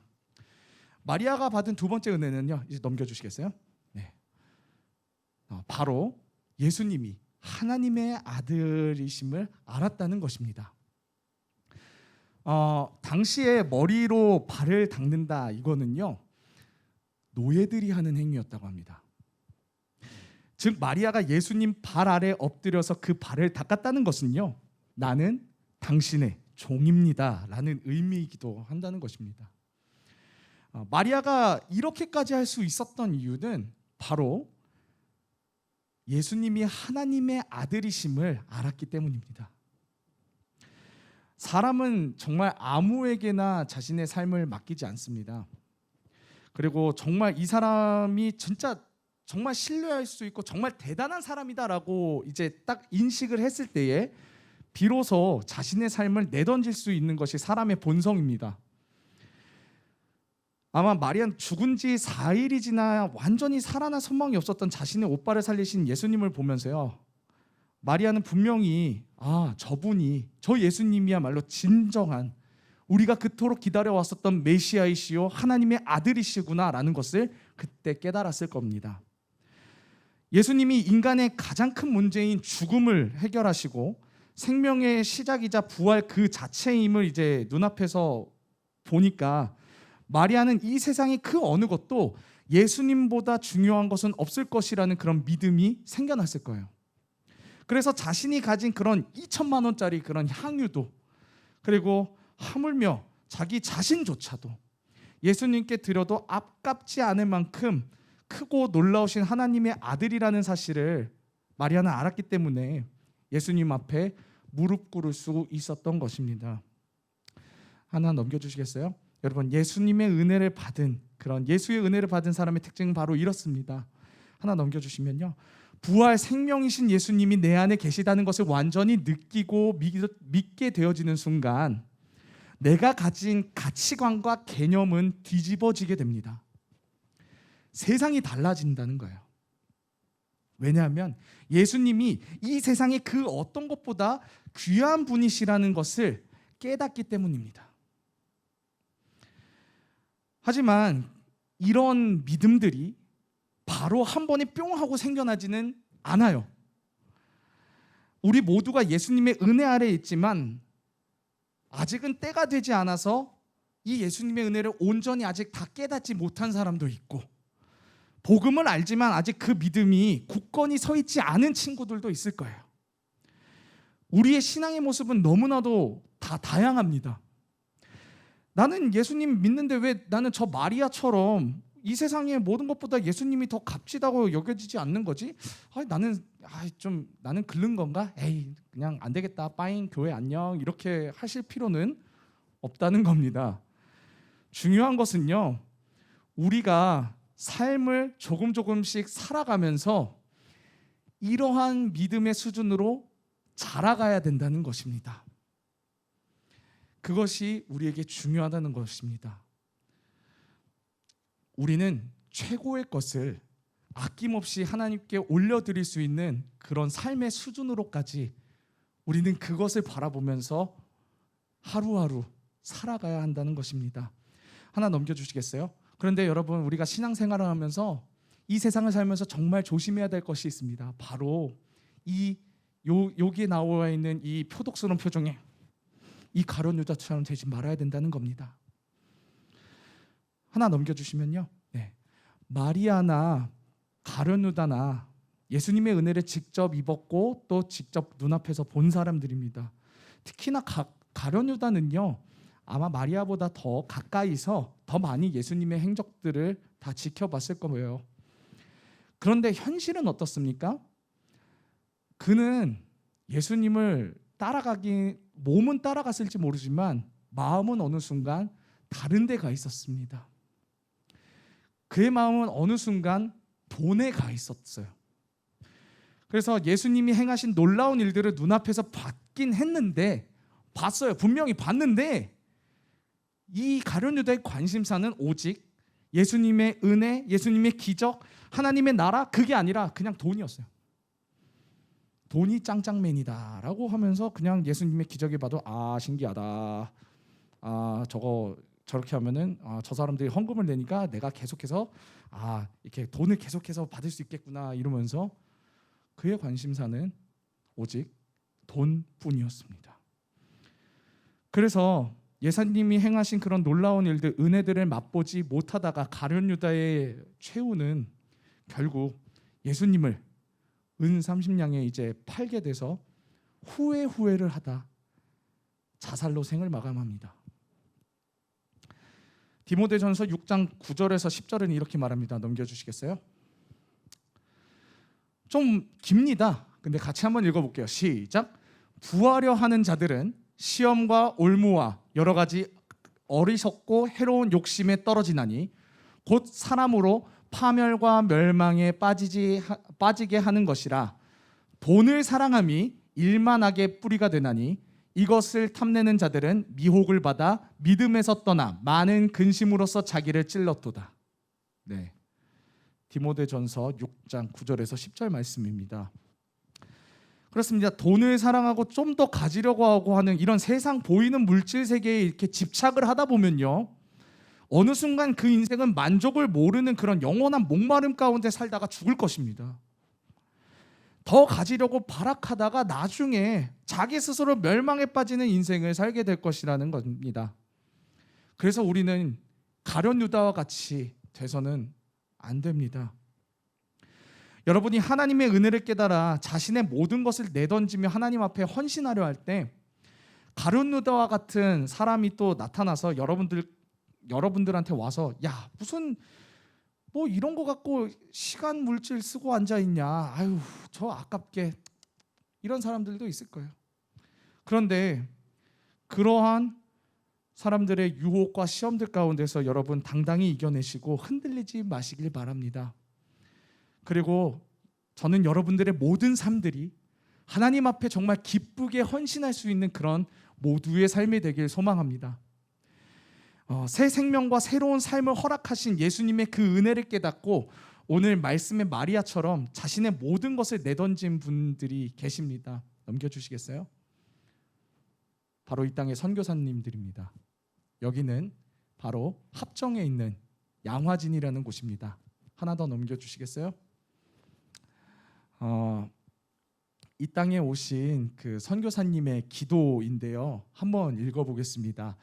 마리아가 받은 두 번째 은혜는요, 이제 넘겨주시겠어요? 네. 바로 예수님이 하나님의 아들이심을 알았다는 것입니다. 당시에 머리로 발을 닦는다, 이거는요 노예들이 하는 행위였다고 합니다. 즉 마리아가 예수님 발 아래 엎드려서 그 발을 닦았다는 것은요, 나는 당신의 종입니다 라는 의미이기도 한다는 것입니다. 마리아가 이렇게까지 할 수 있었던 이유는 바로 예수님이 하나님의 아들이심을 알았기 때문입니다. 사람은 정말 아무에게나 자신의 삶을 맡기지 않습니다. 그리고 정말 이 사람이 진짜 정말 신뢰할 수 있고 정말 대단한 사람이다라고 이제 딱 인식을 했을 때에 비로소 자신의 삶을 내던질 수 있는 것이 사람의 본성입니다. 아마 마리아는 죽은 지 4일이 지나 완전히 살아날 소망이 없었던 자신의 오빠를 살리신 예수님을 보면서요, 마리아는 분명히 저분이, 저 예수님이야말로 진정한 우리가 그토록 기다려왔었던 메시아이시요 하나님의 아들이시구나 라는 것을 그때 깨달았을 겁니다. 예수님이 인간의 가장 큰 문제인 죽음을 해결하시고 생명의 시작이자 부활 그 자체임을 이제 눈앞에서 보니까 마리아는 이 세상의 그 어느 것도 예수님보다 중요한 것은 없을 것이라는 그런 믿음이 생겨났을 거예요. 그래서 자신이 가진 그런 2천만 원짜리 그런 향유도, 그리고 하물며 자기 자신조차도 예수님께 드려도 아깝지 않을 만큼 크고 놀라우신 하나님의 아들이라는 사실을 마리아는 알았기 때문에 예수님 앞에 무릎 꿇을 수 있었던 것입니다. 하나 넘겨주시겠어요? 여러분, 예수님의 은혜를 받은, 그런 예수의 은혜를 받은 사람의 특징은 바로 이렇습니다. 하나 넘겨주시면요, 부활 생명이신 예수님이 내 안에 계시다는 것을 완전히 느끼고 믿게 되어지는 순간 내가 가진 가치관과 개념은 뒤집어지게 됩니다. 세상이 달라진다는 거예요. 왜냐하면 예수님이 이 세상의 그 어떤 것보다 귀한 분이시라는 것을 깨닫기 때문입니다. 하지만 이런 믿음들이 바로 한 번에 뿅 하고 생겨나지는 않아요. 우리 모두가 예수님의 은혜 아래에 있지만 아직은 때가 되지 않아서 이 예수님의 은혜를 온전히 아직 다 깨닫지 못한 사람도 있고, 복음을 알지만 아직 그 믿음이 굳건히 서 있지 않은 친구들도 있을 거예요. 우리의 신앙의 모습은 너무나도 다 다양합니다. 나는 예수님 믿는데 왜 나는 저 마리아처럼 이 세상의 모든 것보다 예수님이 더 값지다고 여겨지지 않는 거지? 나는 글른 건가? 에이, 그냥 안 되겠다. 빠잉, 교회 안녕. 이렇게 하실 필요는 없다는 겁니다. 중요한 것은요, 우리가 삶을 조금씩 살아가면서 이러한 믿음의 수준으로 자라가야 된다는 것입니다. 그것이 우리에게 중요하다는 것입니다. 우리는 최고의 것을 아낌없이 하나님께 올려드릴 수 있는 그런 삶의 수준으로까지 우리는 그것을 바라보면서 하루하루 살아가야 한다는 것입니다. 하나 넘겨주시겠어요? 그런데 여러분, 우리가 신앙생활을 하면서 이 세상을 살면서 정말 조심해야 될 것이 있습니다. 바로 여기에 나와 있는 이 표독스러운 표정에 이 가룟 유다처럼 되지 말아야 된다는 겁니다. 하나 넘겨주시면요, 네. 마리아나 가룟 유다나 예수님의 은혜를 직접 입었고 또 직접 눈앞에서 본 사람들입니다. 특히나 가룟 유다는요, 아마 마리아보다 더 가까이서 더 많이 예수님의 행적들을 다 지켜봤을 거예요. 그런데 현실은 어떻습니까? 그는 예수님을 몸은 따라갔을지 모르지만 마음은 어느 순간 다른 데 가 있었습니다. 그의 마음은 어느 순간 돈에 가 있었어요. 그래서 예수님이 행하신 놀라운 일들을 눈앞에서 봤긴 했는데, 봤어요. 분명히 봤는데 이 가룟 유다의 관심사는 오직 예수님의 은혜, 예수님의 기적, 하나님의 나라, 그게 아니라 그냥 돈이었어요. 돈이 짱짱맨이다라고 하면서 그냥 예수님의 기적을 봐도 신기하다. 저거 저렇게 하면은 저 사람들이 헌금을 내니까 내가 계속해서 이렇게 돈을 계속해서 받을 수 있겠구나 이러면서 그의 관심사는 오직 돈뿐이었습니다. 그래서 예수님이 행하신 그런 놀라운 일들, 은혜들을 맛보지 못하다가 가룟 유다의 최후는 결국 예수님을 은 30냥에 이제 팔게 돼서 후회를 하다 자살로 생을 마감합니다. 디모데전서 6장 9절에서 10절은 이렇게 말합니다. 넘겨주시겠어요? 좀 깁니다. 근데 같이 한번 읽어볼게요. 시작. 부하려 하는 자들은 시험과 올무와 여러 가지 어리석고 해로운 욕심에 떨어지나니 곧 사람으로 파멸과 멸망에 빠지게 하는 것이라. 돈을 사랑함이 일만하게 뿌리가 되나니 이것을 탐내는 자들은 미혹을 받아 믿음에서 떠나 많은 근심으로써 자기를 찔렀도다. 네, 디모데전서 6장 9절에서 10절 말씀입니다. 그렇습니다. 돈을 사랑하고 좀 더 가지려고 하고 하는 이런 세상 보이는 물질 세계에 이렇게 집착을 하다 보면요, 어느 순간 그 인생은 만족을 모르는 그런 영원한 목마름 가운데 살다가 죽을 것입니다. 더 가지려고 발악하다가 나중에 자기 스스로 멸망에 빠지는 인생을 살게 될 것이라는 겁니다. 그래서 우리는 가룟 유다와 같이 돼서는 안 됩니다. 여러분이 하나님의 은혜를 깨달아 자신의 모든 것을 내던지며 하나님 앞에 헌신하려 할 때 가룟 유다와 같은 사람이 또 나타나서 여러분들한테 와서 무슨 뭐 이런 거 갖고 시간 물질 쓰고 앉아 있냐, 저 아깝게, 이런 사람들도 있을 거예요. 그런데 그러한 사람들의 유혹과 시험들 가운데서 여러분 당당히 이겨내시고 흔들리지 마시길 바랍니다. 그리고 저는 여러분들의 모든 삶들이 하나님 앞에 정말 기쁘게 헌신할 수 있는 그런 모두의 삶이 되길 소망합니다. 새 생명과 새로운 삶을 허락하신 예수님의 그 은혜를 깨닫고 오늘 말씀의 마리아처럼 자신의 모든 것을 내던진 분들이 계십니다. 넘겨주시겠어요? 바로 이 땅의 선교사님들입니다. 여기는 바로 합정에 있는 양화진이라는 곳입니다. 하나 더 넘겨주시겠어요? 이 땅에 오신 그 선교사님의 기도인데요. 한번 읽어보겠습니다.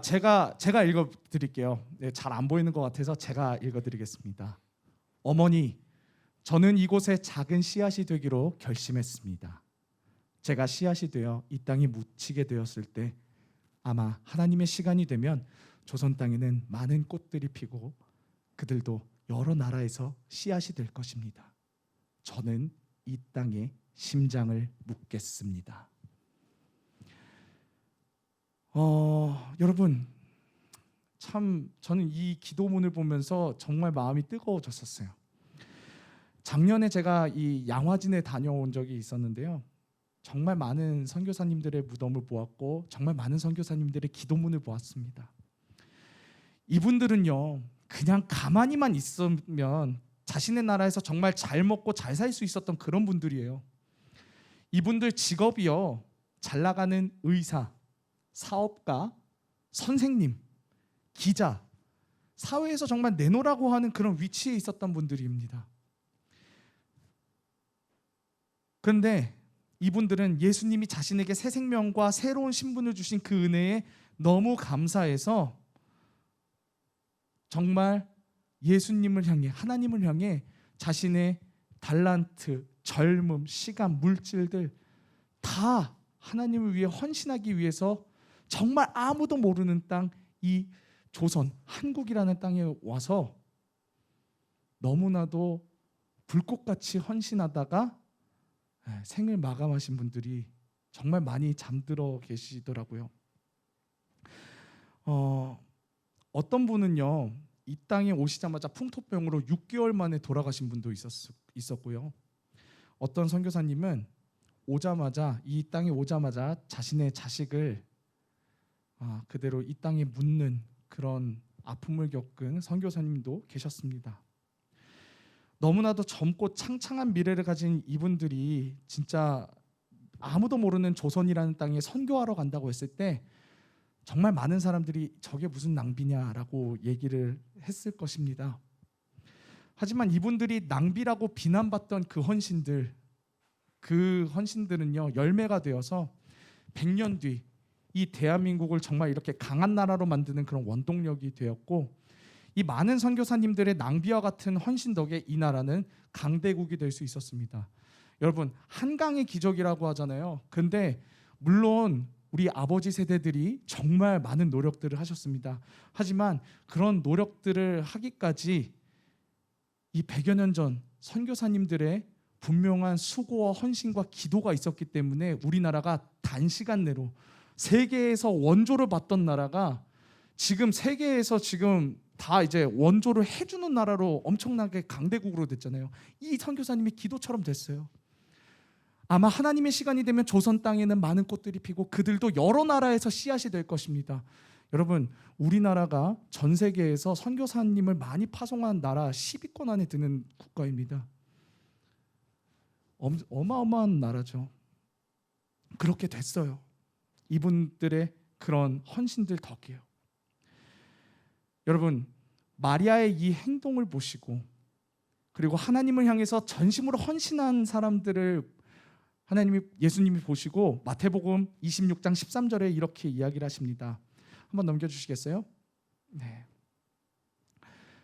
제가 읽어드릴게요. 네, 잘 안 보이는 것 같아서 제가 읽어드리겠습니다. 어머니, 저는 이곳에 작은 씨앗이 되기로 결심했습니다. 제가 씨앗이 되어 이 땅에 묻히게 되었을 때 아마 하나님의 시간이 되면 조선 땅에는 많은 꽃들이 피고 그들도 여러 나라에서 씨앗이 될 것입니다. 저는 이 땅에 심장을 묻겠습니다. 여러분, 참 저는 이 기도문을 보면서 정말 마음이 뜨거워졌었어요. 작년에 제가 이 양화진에 다녀온 적이 있었는데요. 정말 많은 선교사님들의 무덤을 보았고 정말 많은 선교사님들의 기도문을 보았습니다. 이분들은요, 그냥 가만히만 있으면 자신의 나라에서 정말 잘 먹고 잘 살 수 있었던 그런 분들이에요. 이분들 직업이요, 잘 나가는 의사, 사업가, 선생님, 기자, 사회에서 정말 내놓으라고 하는 그런 위치에 있었던 분들입니다. 그런데 이분들은 예수님이 자신에게 새 생명과 새로운 신분을 주신 그 은혜에 너무 감사해서 정말 예수님을 향해, 하나님을 향해 자신의 달란트, 젊음, 시간, 물질들 다 하나님을 위해 헌신하기 위해서 정말 아무도 모르는 땅, 이 조선, 한국이라는 땅에 와서 너무나도 불꽃같이 헌신하다가 생을 마감하신 분들이 정말 많이 잠들어 계시더라고요. 어떤 분은요, 이 땅에 오시자마자 풍토병으로 6개월 만에 돌아가신 분도 있었고요. 어떤 선교사님은 이 땅에 오자마자 자신의 자식을 그대로 이 땅에 묻는 그런 아픔을 겪은 선교사님도 계셨습니다. 너무나도 젊고 창창한 미래를 가진 이분들이 진짜 아무도 모르는 조선이라는 땅에 선교하러 간다고 했을 때 정말 많은 사람들이 저게 무슨 낭비냐라고 얘기를 했을 것입니다. 하지만 이분들이 낭비라고 비난받던 그 헌신들은요, 열매가 되어서 100년 뒤 이 대한민국을 정말 이렇게 강한 나라로 만드는 그런 원동력이 되었고, 이 많은 선교사님들의 낭비와 같은 헌신 덕에 이 나라는 강대국이 될 수 있었습니다. 여러분, 한강의 기적이라고 하잖아요. 근데 물론 우리 아버지 세대들이 정말 많은 노력들을 하셨습니다. 하지만 그런 노력들을 하기까지 이 100여 년 전 선교사님들의 분명한 수고와 헌신과 기도가 있었기 때문에 우리나라가 단시간 내로 세계에서 원조를 받던 나라가 지금 세계에서 지금 다 이제 원조를 해주는 나라로 엄청나게 강대국으로 됐잖아요. 이 선교사님이 기도처럼 됐어요. 아마 하나님의 시간이 되면 조선 땅에는 많은 꽃들이 피고 그들도 여러 나라에서 씨앗이 될 것입니다. 여러분, 우리나라가 전 세계에서 선교사님을 많이 파송한 나라 10위권 안에 드는 국가입니다. 어마어마한 나라죠. 그렇게 됐어요. 이분들의 그런 헌신들 덕이에요. 여러분, 마리아의 이 행동을 보시고 그리고 하나님을 향해서 전심으로 헌신한 사람들을 예수님이 보시고 마태복음 26장 13절에 이렇게 이야기를 하십니다. 한번 넘겨주시겠어요? 네.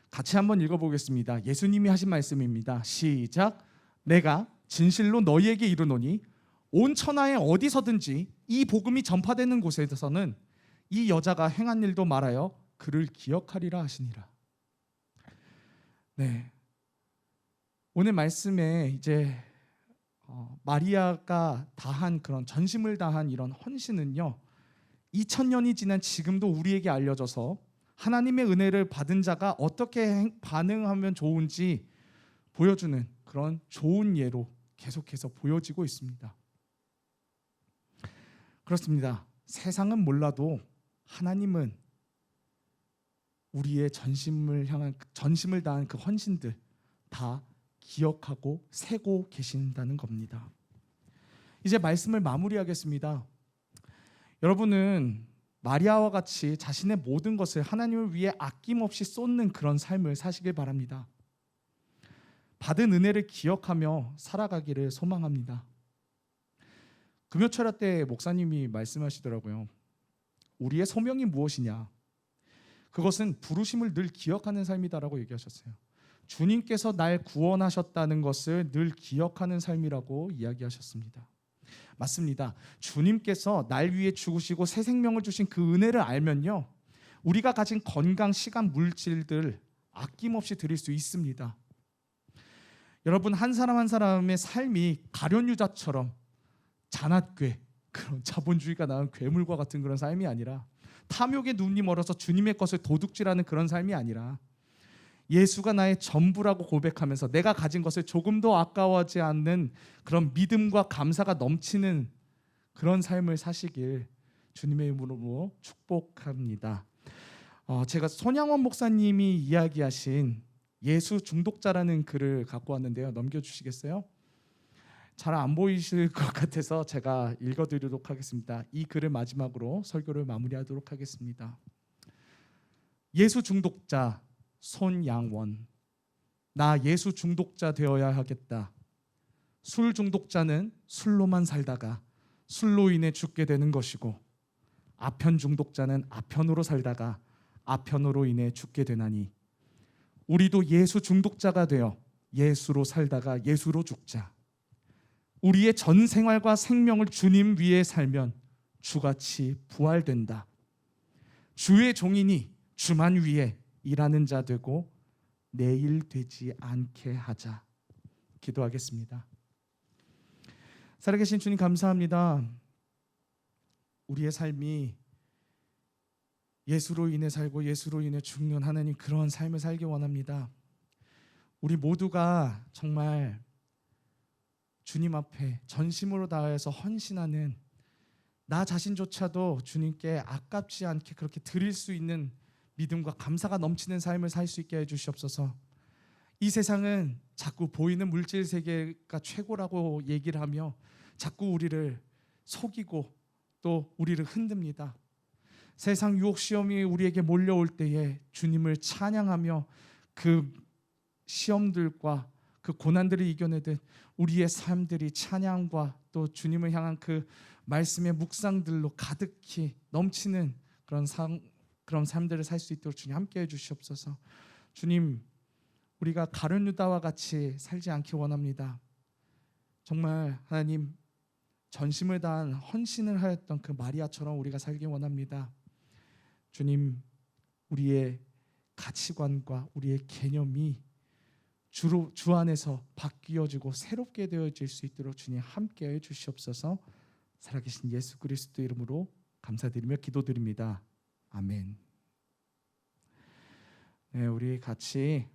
같이 한번 읽어보겠습니다. 예수님이 하신 말씀입니다. 시작. 내가 진실로 너희에게 이르노니 온 천하에 어디서든지 이 복음이 전파되는 곳에서는 이 여자가 행한 일도 말하여 그를 기억하리라 하시니라. 네. 오늘 말씀에 이제 마리아가 다한 그런 전심을 다한 이런 헌신은요, 2000년이 지난 지금도 우리에게 알려져서 하나님의 은혜를 받은 자가 어떻게 반응하면 좋은지 보여주는 그런 좋은 예로 계속해서 보여지고 있습니다. 그렇습니다. 세상은 몰라도 하나님은 우리의 전심을 다한 그 헌신들 다 기억하고 세고 계신다는 겁니다. 이제 말씀을 마무리하겠습니다. 여러분은 마리아와 같이 자신의 모든 것을 하나님을 위해 아낌없이 쏟는 그런 삶을 사시길 바랍니다. 받은 은혜를 기억하며 살아가기를 소망합니다. 금요철야 때 목사님이 말씀하시더라고요. 우리의 소명이 무엇이냐? 그것은 부르심을 늘 기억하는 삶이다라고 얘기하셨어요. 주님께서 날 구원하셨다는 것을 늘 기억하는 삶이라고 이야기하셨습니다. 맞습니다. 주님께서 날 위해 죽으시고 새 생명을 주신 그 은혜를 알면요, 우리가 가진 건강, 시간, 물질들 아낌없이 드릴 수 있습니다. 여러분, 한 사람 한 사람의 삶이 가룟유다처럼 잔앗괴, 그런 자본주의가 낳은 괴물과 같은 그런 삶이 아니라, 탐욕에 눈이 멀어서 주님의 것을 도둑질하는 그런 삶이 아니라, 예수가 나의 전부라고 고백하면서 내가 가진 것을 조금도 아까워하지 않는 그런 믿음과 감사가 넘치는 그런 삶을 사시길 주님의 이름으로 축복합니다. 제가 손양원 목사님이 이야기하신 예수 중독자라는 글을 갖고 왔는데요. 넘겨주시겠어요? 잘 안 보이실 것 같아서 제가 읽어드리도록 하겠습니다. 이 글을 마지막으로 설교를 마무리하도록 하겠습니다. 예수 중독자 손양원. 나 예수 중독자 되어야 하겠다. 술 중독자는 술로만 살다가 술로 인해 죽게 되는 것이고, 아편 중독자는 아편으로 살다가 아편으로 인해 죽게 되나니, 우리도 예수 중독자가 되어 예수로 살다가 예수로 죽자. 우리의 전 생활과 생명을 주님 위에 살면 주같이 부활된다. 주의 종이니 주만 위에 일하는 자 되고 내일 되지 않게 하자. 기도하겠습니다. 살아계신 주님 감사합니다. 우리의 삶이 예수로 인해 살고 예수로 인해 죽는 하나님, 그런 삶을 살기 원합니다. 우리 모두가 정말 주님 앞에 전심으로 다해서 헌신하는, 나 자신조차도 주님께 아깝지 않게 그렇게 드릴 수 있는 믿음과 감사가 넘치는 삶을 살 수 있게 해주시옵소서. 이 세상은 자꾸 보이는 물질 세계가 최고라고 얘기를 하며 자꾸 우리를 속이고 또 우리를 흔듭니다. 세상 유혹 시험이 우리에게 몰려올 때에 주님을 찬양하며 그 시험들과 그 고난들을 이겨내듯 우리의 삶들이 찬양과 또 주님을 향한 그 말씀의 묵상들로 가득히 넘치는 그런 삶들을 살 수 있도록 주님 함께해 주시옵소서. 주님, 우리가 가룟 유다와 같이 살지 않기 원합니다. 정말 하나님, 전심을 다한 헌신을 하였던 그 마리아처럼 우리가 살기 원합니다. 주님, 우리의 가치관과 우리의 개념이 주 안에서 바뀌어지고 새롭게 되어질 수 있도록 주님 함께해 주시옵소서. 살아계신 예수 그리스도 이름으로 감사드리며 기도드립니다. 아멘. 네, 우리 같이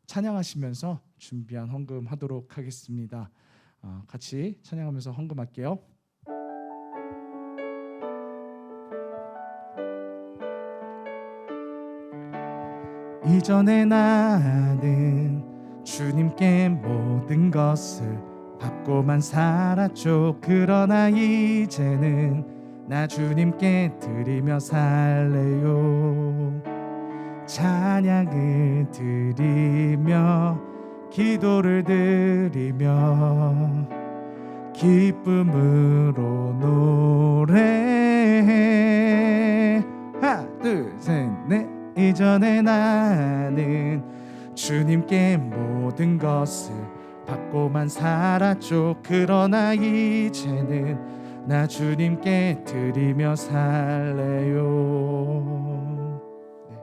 찬양하시면서 준비한 헌금하도록 하겠습니다. 같이 찬양하면서 헌금할게요. 이전에 나는 주님께 모든 것을 받고만 살았죠. 그러나 이제는 나 주님께 드리며 살래요. 찬양을 드리며 기도를 드리며 기쁨으로 노래해. 하나 둘 셋 넷. 이전에 나는 주님께 모든 것을 받고만 살았죠. 그러나 이제는 나 주님께 드리며 살래요. 네.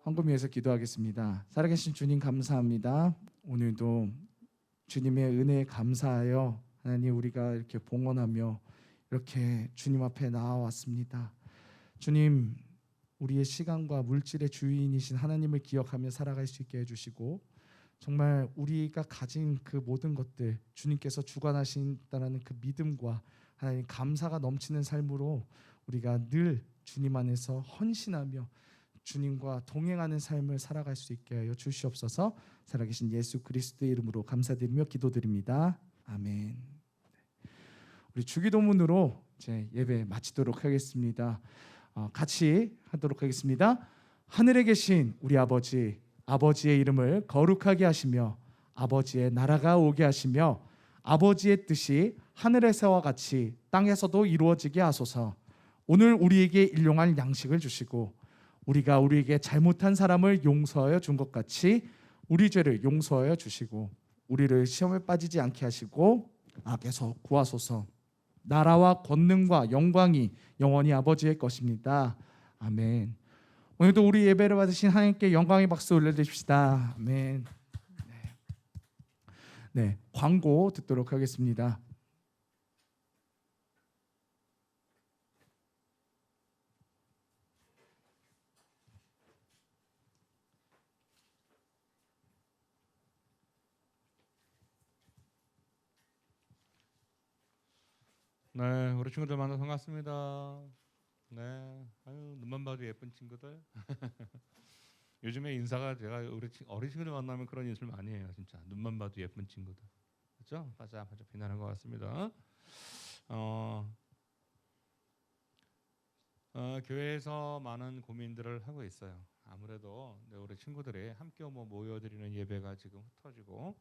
헌금 위해서 기도하겠습니다. 살아계신 주님 감사합니다. 오늘도 주님의 은혜에 감사하여 하나님, 우리가 이렇게 봉헌하며 이렇게 주님 앞에 나와왔습니다. 주님, 우리의 시간과 물질의 주인이신 하나님을 기억하며 살아갈 수 있게 해주시고, 정말 우리가 가진 그 모든 것들 주님께서 주관하신다는 그 믿음과 하나님 감사가 넘치는 삶으로 우리가 늘 주님 안에서 헌신하며 주님과 동행하는 삶을 살아갈 수 있게 하여 주시옵소서. 살아계신 예수 그리스도의 이름으로 감사드리며 기도드립니다. 아멘. 우리 주기도문으로 이제 예배 마치도록 하겠습니다. 같이 하도록 하겠습니다. 하늘에 계신 우리 아버지, 아버지의 이름을 거룩하게 하시며 아버지의 나라가 오게 하시며 아버지의 뜻이 하늘에서와 같이 땅에서도 이루어지게 하소서. 오늘 우리에게 일용할 양식을 주시고 우리가 우리에게 잘못한 사람을 용서하여 준 것 같이 우리 죄를 용서하여 주시고 우리를 시험에 빠지지 않게 하시고 악에서 구하소서. 나라와 권능과 영광이 영원히 아버지의 것입니다. 아멘. 오늘도 우리 예배를 받으신 하나님께 영광의 박수 올려드립시다. 아멘. 네, 광고 듣도록 하겠습니다. 네, 우리 친구들 만나서 반갑습니다. 네, 아유, 눈만 봐도 예쁜 친구들. 요즘에 인사가 제가 우리 어린 친구들 만나면 그런 인사를 많이 해요. 진짜 눈만 봐도 예쁜 친구들, 그렇죠? 반짝반짝 빛나는 것 같습니다. 교회에서 많은 고민들을 하고 있어요. 아무래도 우리 친구들이 함께 모여드리는 예배가 지금 흩어지고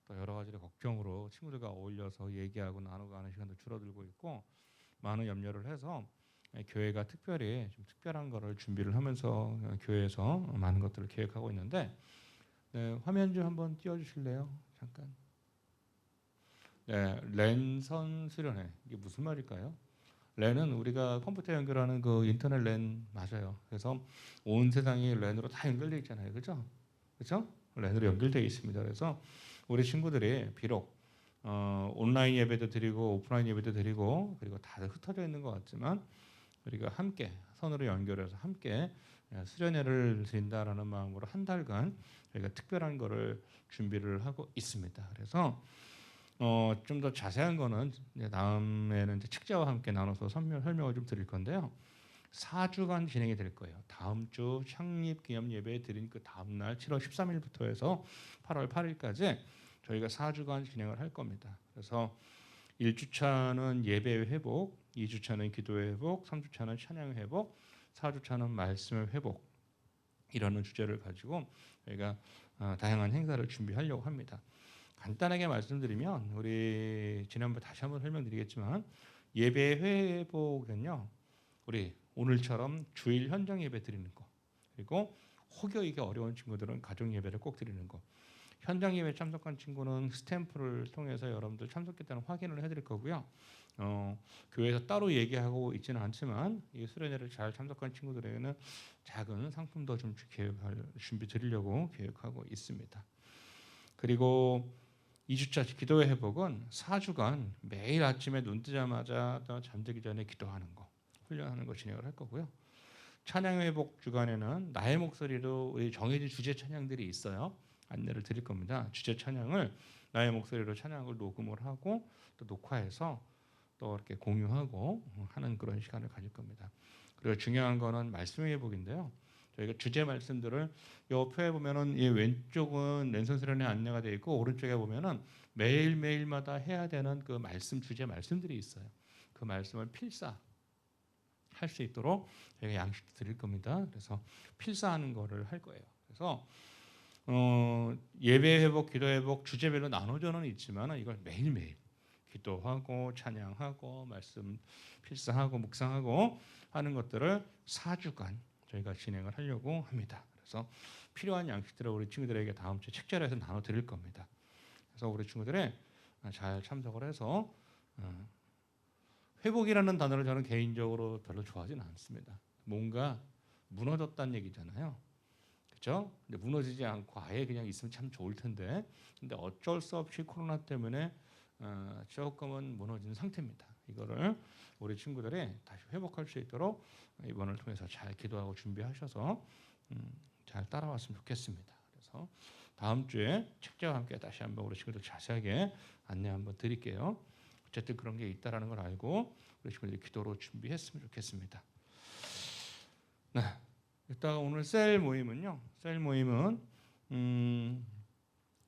또 여러 가지 걱정으로 친구들과 어울려서 얘기하고 나누고 하는 시간도 줄어들고 있고 많은 염려를 해서 교회가 특별히 좀 특별한 거를 준비를 하면서 교회에서 많은 것들을 계획하고 있는데 네, 화면 좀 한번 띄워주실래요? 잠깐. 네, 랜선 수련회 이게 무슨 말일까요? 랜은 우리가 컴퓨터 연결하는 그 인터넷 랜 맞아요. 그래서 온 세상이 랜으로 다 연결돼 있잖아요, 그렇죠? 그렇죠? 랜으로 연결돼 있습니다. 그래서 우리 친구들이 비록 온라인 예배도 드리고 오프라인 예배도 드리고 그리고 다들 흩어져 있는 것 같지만 우리가 함께 선으로 연결해서 함께 수련회를 드린다라는 마음으로 한 달간 저희가 특별한 거를 준비를 하고 있습니다. 그래서 좀 더 자세한 거는 이제 다음에는 이제 책자와 함께 나눠서 설명을 좀 드릴 건데요. 4주간 진행이 될 거예요. 다음 주 창립 기념 예배 드린 그 다음 날 7월 13일부터 해서 8월 8일까지 저희가 4주간 진행을 할 겁니다. 그래서 1주차는 예배 회복, 2주차는 기도 회복, 3주차는 찬양 회복, 4주차는 말씀 회복 이라는 주제를 가지고 저희가 다양한 행사를 준비하려고 합니다. 간단하게 말씀드리면 우리 지난번 다시 한번 설명드리겠지만 예배 회복은요. 우리 오늘처럼 주일 현장 예배 드리는 거 그리고 혹여 이게 어려운 친구들은 가정 예배를 꼭 드리는 거 현장 예배 참석한 친구는 스탬프를 통해서 여러분들 참석했다는 확인을 해드릴 거고요. 교회에서 따로 얘기하고 있지는 않지만 이 수련회를 잘 참석한 친구들에게는 작은 상품도 좀 준비 드리려고 계획하고 있습니다. 그리고 2주차 기도의 회복은 4주간 매일 아침에 눈 뜨자마자 잠들기 전에 기도하는 거 훈련하는 거 진행을 할 거고요. 찬양 회복 주간에는 나의 목소리로 우리 정해진 주제 찬양들이 있어요. 안내를 드릴 겁니다. 주제 찬양을 나의 목소리로 찬양을 녹음을 하고 또 녹화해서 또 이렇게 공유하고 하는 그런 시간을 가질 겁니다. 그리고 중요한 거는 말씀 회복인데요. 저희가 주제 말씀들을 이 표에 보면은 이 왼쪽은 랜선 수련회 안내가 되어 있고 오른쪽에 보면은 매일 매일마다 해야 되는 그 말씀 주제 말씀들이 있어요. 그 말씀을 필사 할 수 있도록 저희가 양식 드릴 겁니다. 그래서 필사하는 거를 할 거예요. 그래서 예배 회복, 기도 회복 주제별로 나눠져는 있지만 이걸 매일매일 기도하고 찬양하고 말씀 필사하고 묵상하고 하는 것들을 4주간 저희가 진행을 하려고 합니다. 그래서 필요한 양식들을 우리 친구들에게 다음 주에 책자로해서 나눠 드릴 겁니다. 그래서 우리 친구들이 잘 참석을 해서 회복이라는 단어를 저는 개인적으로 별로 좋아하지는 않습니다. 뭔가 무너졌다는 얘기잖아요. 그렇죠? 근데 무너지지 않고 아예 그냥 있으면 참 좋을 텐데 근데 어쩔 수 없이 코로나 때문에 조금은 무너진 상태입니다. 이거를 우리 친구들이 다시 회복할 수 있도록 이번을 통해서 잘 기도하고 준비하셔서 잘 따라왔으면 좋겠습니다. 그래서 다음 주에 책자와 함께 다시 한번 우리 친구들 자세하게 안내 한번 드릴게요. 어쨌든 그런 게 있다라는 걸 알고 우리 친구들이 기도로 준비했으면 좋겠습니다. 네. 이따가 오늘 셀 모임은요. 셀 모임은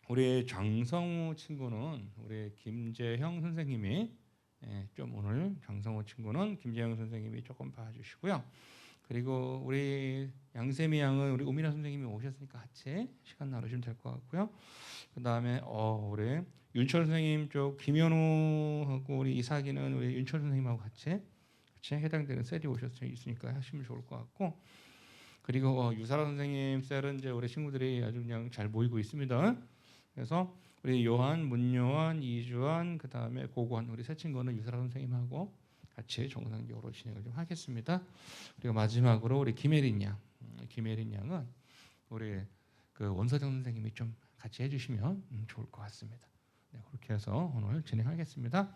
우리 장성우 친구는 우리 김재형 선생님이 좀 오늘 장성우 친구는 김재형 선생님이 조금 봐주시고요. 그리고 우리 양세미 양은 우리 우미나 선생님이 오셨으니까 같이 시간 나누시면 될 것 같고요. 그 다음에 우리 윤철 선생님 쪽 김현우하고 우리 이삭이는 우리 윤철 선생님하고 같이 해당되는 셀이 오셨으니까 하시면 좋을 것 같고. 그리고 유사라 선생님 셀은 이제 우리 친구들이 아주 그냥 잘 모이고 있습니다. 그래서 우리 요한, 문요한, 이주한, 그 다음에 고관 우리 세 친구는 유사라 선생님하고 같이 정상적으로 진행을 좀 하겠습니다. 그리고 마지막으로 우리 김혜린 양은 우리 그 원서정 선생님이 좀 같이 해주시면 좋을 것 같습니다. 네, 그렇게 해서 오늘 진행하겠습니다.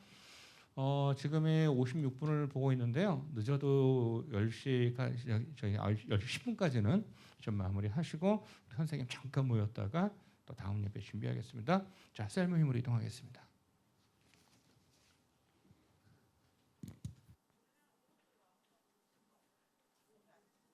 지금이 56분을 보고 있는데요. 늦어도 10시까지 저희 10시 10분까지는 좀 마무리하시고 선생님 잠깐 모였다가 또 다음 예배 준비하겠습니다. 자, 셀 모임으로 이동하겠습니다.